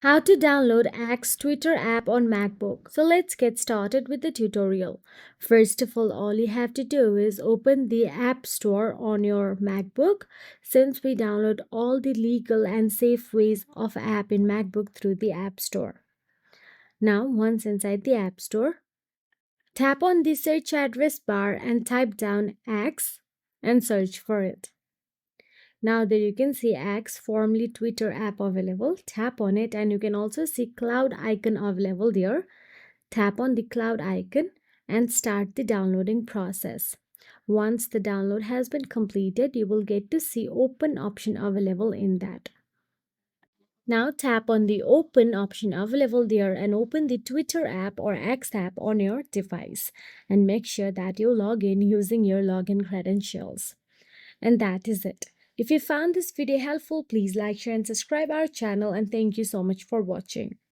How to download X Twitter app on MacBook. So let's get started with the tutorial. First of all you have to do is open the App Store on your MacBook since we download all the legal and safe ways of app in MacBook through the App Store. Now, once inside the App Store, tap on the search address bar and type down X and search for it. Now there you can see X, formerly Twitter app available. Tap on it and you can also see cloud icon available there. Tap on the cloud icon and start the downloading process. Once the download has been completed, you will get to see open option available in that. Now tap on the open option available there and open the Twitter app or X app on your device and make sure that you log in using your login credentials. And that is it. If you found this video helpful, please like, share and subscribe our channel and thank you so much for watching.